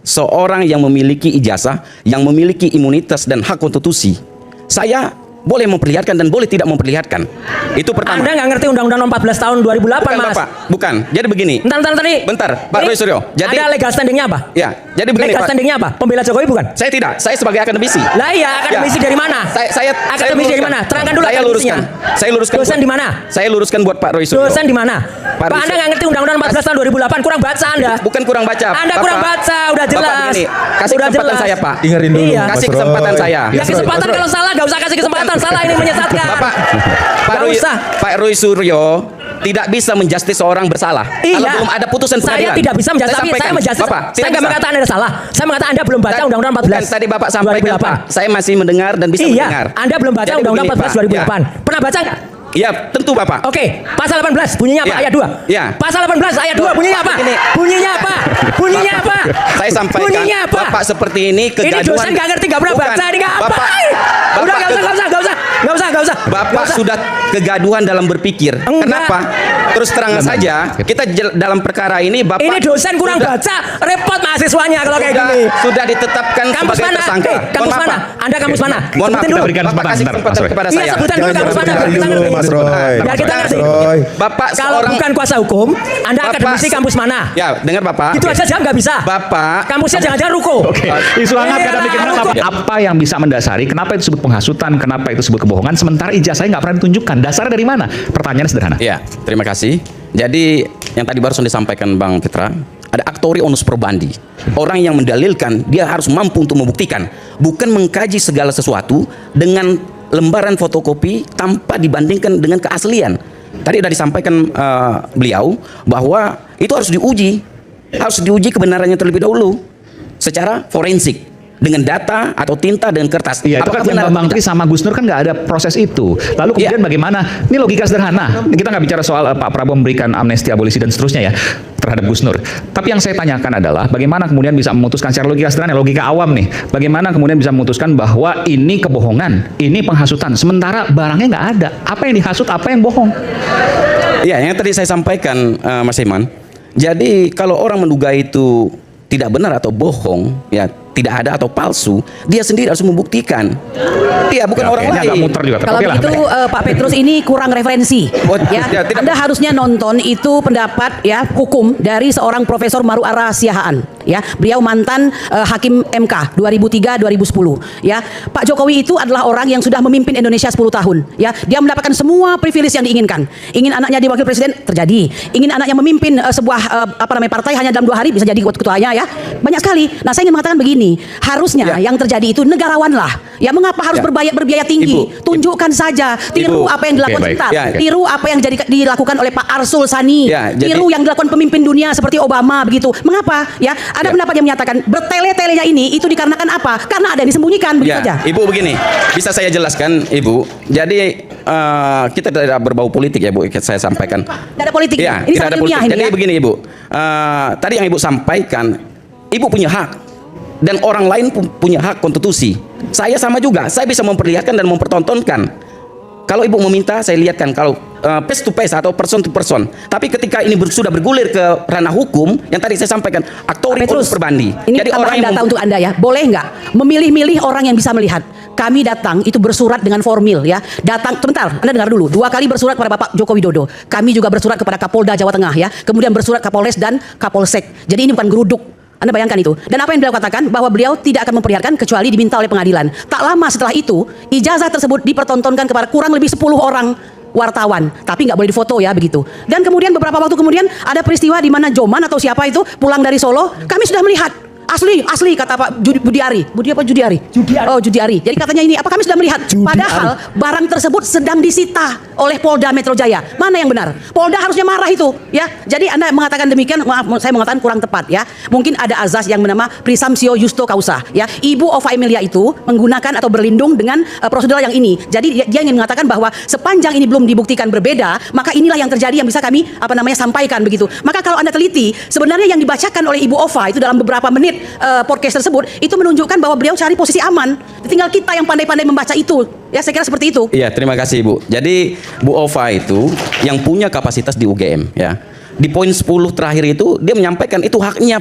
seorang yang memiliki ijazah, yang memiliki imunitas dan hak konstitusi, saya boleh memperlihatkan dan boleh tidak memperlihatkan. Itu pertama. Anda nggak ngerti Undang-Undang 14 tahun 2008, Bukan, Mas. Bapak. Bukan. Jadi begini. Bentar, Pak Roy Suryo. Jadi ada legal standingnya apa? Ya, jadi begini, Legal Pak. standingnya apa? Pembela Jokowi bukan? Saya tidak. Saya sebagai akademisi. Lah iya, akademisi dari mana? Akademisi dari mana? Terangkan dulu Saya luruskan. Saya luruskan. Dosen di mana? Saya luruskan buat Pak Roy Suryo. Dosen di mana? Pak Anda nggak ngerti Undang-Undang 14 tahun 2008, kurang baca Anda. Bukan kurang baca. Anda kurang baca, udah jelas. Bapak begini, kasih Udah kesempatan jelas. saya, Pak. Dengerin dulu, Iya. Mas Kasih Roy. kesempatan saya. Ya kesempatan kalau salah nggak usah kasih kesempatan. Salah ini menyesatkan. Pak Nggak usah. Roy Suryo tidak bisa menjustis seorang bersalah. Iya. Kalau belum ada putusan pengadilan. Saya tidak bisa menjustis. Saya sampaikan. menjustis. Bapak, Saya tidak nggak bisa. mengatakan Anda salah. Saya mengatakan Anda belum baca Undang-Undang 14. Bukan, tadi Bapak sampaikan, 2008. Pak. Saya masih mendengar dan bisa mendengar. Iya, Anda belum baca Jadi Undang-Undang begini, 14 Pak. 2008. Pernah baca nggak? Iya, tentu Bapak. Oke, pasal 18 bunyinya apa? Iya. Ayat 2. Iya. Pasal 18 ayat 2 bunyinya apa? Begini. Bunyinya apa? Bunyinya apa? Saya sampaikan. Bunyinya apa? Bapak seperti ini kegaduhan. Ini dosen nggak ngerti, nggak pernah Bukan. baca, ini nggak apa? Bapak, Udah nggak usah. Bapak sudah kegaduhan dalam berpikir. Enggak. Kenapa? Terus terang saja, kita dalam perkara ini Bapak Ini dosen kurang sudah- baca, repot mahasiswanya kalau kayak sudah, gini. sudah ditetapkan Kampus sebagai mana? tersangka. Kampus Mohon mana? maaf, Anda kampus mana? Mohon maaf, Sebutin kita dulu. berikan kesempatan Bapak kasih sebentar, kesempatan Mas Roy. kepada Iya, saya. sebutan dulu kampus mana? Jangan Kita dulu, ngerti. Mas Roy. Biar kita Mas ngerti. Roy. Bapak Kalau seorang bukan kuasa hukum, Anda Bapak- akademisi kampus mana? Ya, dengar Bapak. Itu aja jawab nggak bisa. Bapak Kampusnya jangan-jangan ruko. Oke, isu hangat kata bikin Iya, apa? Apa yang bisa mendasari kenapa itu disebut penghasutan, kenapa itu disebut kebohongan, sementara ijazahnya nggak pernah ditunjukkan. Dasarnya dari mana? Pertanyaannya sederhana. Ya, terima kasih. Jadi yang tadi barusan disampaikan Bang Fitra, ada aktori onus probandi. Orang yang mendalilkan dia harus mampu untuk membuktikan, bukan mengkaji segala sesuatu dengan lembaran fotokopi tanpa dibandingkan dengan keaslian. Tadi sudah disampaikan beliau bahwa itu harus diuji kebenarannya terlebih dahulu secara forensik dengan data atau tinta dan kertas. Iya, itu kan Apakah benar yang Bang atau Tri sama Gus Nur kan nggak ada proses itu. Lalu kemudian bagaimana? Ini logika sederhana. Kita nggak bicara soal Pak Prabowo memberikan amnesti, abolisi dan seterusnya ya terhadap Gus Nur. Tapi yang saya tanyakan adalah bagaimana kemudian bisa memutuskan secara logika sederhana, logika awam nih. Bagaimana kemudian bisa memutuskan bahwa ini kebohongan, ini penghasutan, sementara barangnya nggak ada. Apa yang dihasut, apa yang bohong? Ya, yang tadi saya sampaikan Mas Iman. Jadi kalau orang menduga itu tidak benar atau bohong, ya tidak ada atau palsu, dia sendiri harus membuktikan. Dia bukan Ya, orang kayaknya lain. agak muter juga. Kalau Oke lah. begitu Pak Petrus ini kurang referensi. Oh, Ya, ya, tidak. Anda harusnya nonton itu pendapat ya hukum dari seorang Profesor Maruara Siahaan. Ya, beliau mantan hakim MK 2003-2010. Ya, Pak Jokowi itu adalah orang yang sudah memimpin Indonesia 10 tahun. Ya, dia mendapatkan semua privilege yang diinginkan. Ingin anaknya jadi wakil presiden terjadi. Ingin anaknya memimpin sebuah partai hanya dalam 2 hari bisa jadi ketuanya ya. Banyak sekali. Nah, saya ingin mengatakan begini, harusnya Ya. yang terjadi itu negarawan lah. Ya, mengapa harus Ya. berbiaya tinggi? Ibu. Tunjukkan saja, tiru Ibu. apa yang dilakukan Oke, baik. sebentar. Ya, ya. Tiru apa yang dilakukan oleh Pak Arsul Sani. Ya, jadi- Tiru yang dilakukan pemimpin dunia seperti Obama begitu. Mengapa? Ya, ada Ya. pendapat yang menyatakan bertele-telenya ini itu dikarenakan apa? Karena ada yang disembunyikan begitu Ya, saja. Ibu begini, bisa saya jelaskan, Ibu. Jadi kita tidak berbau politik ya, Bu. Saya sampaikan. Tidak ada politik. Ya, ini tidak sangat ada ilmiah politik. ini Jadi ya. begini, Ibu. Tadi yang Ibu sampaikan, Ibu punya hak dan orang lain punya hak konstitusi. Saya sama juga. Saya bisa memperlihatkan dan mempertontonkan. Kalau Ibu meminta, saya lihatkan kalau face to face atau person to person. Tapi ketika ini sudah bergulir ke ranah hukum, yang tadi saya sampaikan, aktori onus probandi. Ini Jadi tambahan yang data untuk Anda ya. Boleh nggak memilih-milih orang yang bisa melihat? Kami datang itu bersurat dengan formil ya. Datang sebentar, Anda dengar dulu. 2 kali bersurat kepada Bapak Joko Widodo. Kami juga bersurat kepada Kapolda Jawa Tengah ya. Kemudian bersurat Kapolres dan Kapolsek. Jadi ini bukan geruduk. Anda bayangkan itu. Dan apa yang beliau katakan bahwa beliau tidak akan memperlihatkan kecuali diminta oleh pengadilan. Tak lama setelah itu, ijazah tersebut dipertontonkan kepada kurang lebih 10 orang wartawan, tapi nggak boleh difoto ya begitu. Dan kemudian beberapa waktu kemudian ada peristiwa di mana Joman atau siapa itu pulang dari Solo, kami sudah melihat. Asli kata Pak Budiari. Judiari. Oh, Judiari. Jadi katanya ini apa kami sudah melihat. Padahal barang tersebut sedang disita oleh Polda Metro Jaya. Mana yang benar? Polda harusnya marah itu, ya. Jadi Anda mengatakan demikian, maaf saya mengatakan kurang tepat ya. Mungkin ada azas yang bernama presumptio justo causa, ya. Ibu Ova Emilia itu menggunakan atau berlindung dengan prosedural yang ini. Jadi dia ingin mengatakan bahwa sepanjang ini belum dibuktikan berbeda, maka inilah yang terjadi yang bisa kami sampaikan begitu. Maka kalau Anda teliti, sebenarnya yang dibacakan oleh Ibu Ova itu dalam beberapa menit podcast tersebut itu menunjukkan bahwa beliau cari posisi aman. Tinggal kita yang pandai-pandai membaca itu. Ya, saya kira seperti itu. Iya, terima kasih, Bu. Jadi Bu Ova itu yang punya kapasitas di UGM ya. Di poin 10 terakhir itu dia menyampaikan itu haknya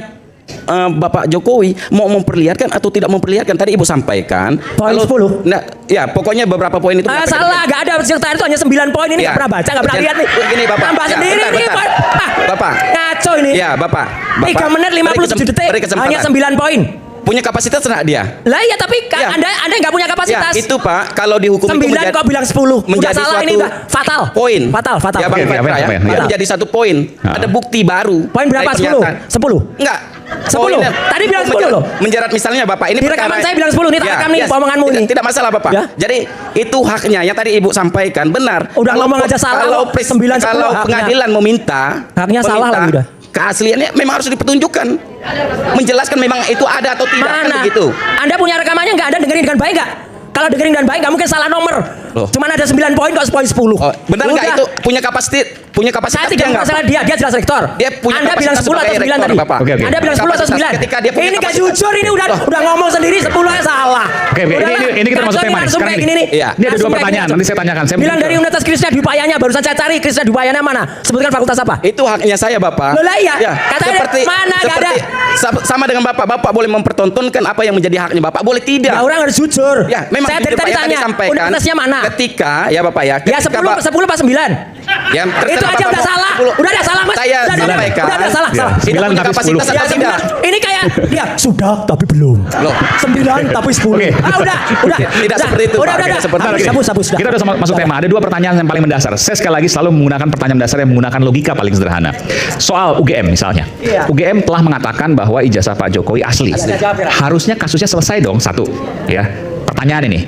Bapak Jokowi mau memperlihatkan atau tidak memperlihatkan. Tadi Ibu sampaikan Poin 10. Nah, ya pokoknya beberapa poin itu Salah, nggak ada sekretariat itu hanya 9 poin ini Ya. nggak pernah baca, nggak pernah lihat nih. Gini, Bapak. Tambah Ya, sendiri bentar, nih, bentar. Pak. Bapak. Ngaco ini. Ya, Bapak. 3 menit 57 detik. Beri kesempatan. Hanya 9 poin. Punya kapasitas enggak dia? Lah iya tapi Ya. Anda nggak punya Ya, kapasitas. itu Pak, kalau dihukum 9 kok bilang 10. Udah menjadi salah ini suatu udah fatal. Poin. Fatal. Ya, Bang Oke, Petra, apa, ya. apa, Itu ya. jadi satu poin. Ada bukti baru. Poin berapa? dari 10? pernyataan. 10? Enggak. 10. Poinnya- Tadi bilang 10 loh. Menjerat misalnya Bapak ini Di rekaman perkara- saya bilang 10 nih, tak rekam nih omonganmu tidak, ini. Tidak masalah Bapak. Ya. Jadi itu haknya yang tadi Ibu sampaikan benar. Udah ngomong aja salah Kalau kok. 9, 10 kalau haknya. pengadilan meminta Haknya salah lagi udah. keasliannya memang harus dipertunjukkan. Menjelaskan memang itu ada atau tidak kan Mana? begitu. Anda punya rekamannya nggak? Anda dengerin dengan baik nggak? Kalau dengerin dengan baik nggak mungkin salah nomor. Loh. Cuman ada 9 poin kok poin 10. Oh, benar nggak Udah. itu punya kapasitas Saya tidak nggak, masalah Pak? dia jelas rektor. Dia punya Anda bilang kapasitas 10 atau sebagai 9 rektor, tadi? Bapak. Oke, oke. Anda bilang 10 atau Kapasitas 9? ketika dia punya Ini nggak kapasitas. jujur ini udah ngomong sendiri 10 aja salah. Oke, ini kita masuk tema nih. Sekarang kayak nih. gini nih. Iya. Ini ada Langsung dua kayak pertanyaan, gini. nanti saya tanyakan. Saya Bilang mungkin- dari Universitas Krishna Dwi Barusan saya cari Krishna Dwi mana? Sebutkan fakultas apa? Itu haknya saya Bapak. Loh, lah iya. Katanya mana nggak ada. Sama dengan Bapak. Bapak boleh mempertontonkan apa yang menjadi haknya Bapak. Boleh tidak. Ya orang harus jujur. Ya, memang saya jujur, dari tadi Pak, yang tanya sampaikan. universitasnya mana? Ketika ya Bapak ya. Ya ketika 10 10 apa 9? Ya, Itu terserah aja Bapak udah mau salah. 10. Udah salah Mas. Saya Udah sampaikan. Udah salah. Ya. salah. Itu 9 punya tapi kapasitas 10. Ya, atau tidak? ini kayak dia sudah tapi belum. Loh. 9 tapi 10. Oke. Udah. Tidak seperti itu, Udah, Pak. udah. Sebentar lagi. Sabus. Kita udah masuk tema. Ada dua pertanyaan yang paling mendasar. Saya sekali lagi selalu menggunakan pertanyaan dasar yang menggunakan logika paling sederhana. Soal UGM misalnya. Iya. UGM telah mengatakan bahwa ijazah Pak Jokowi asli. Harusnya kasusnya selesai dong satu. Ya. Pertanyaan ini,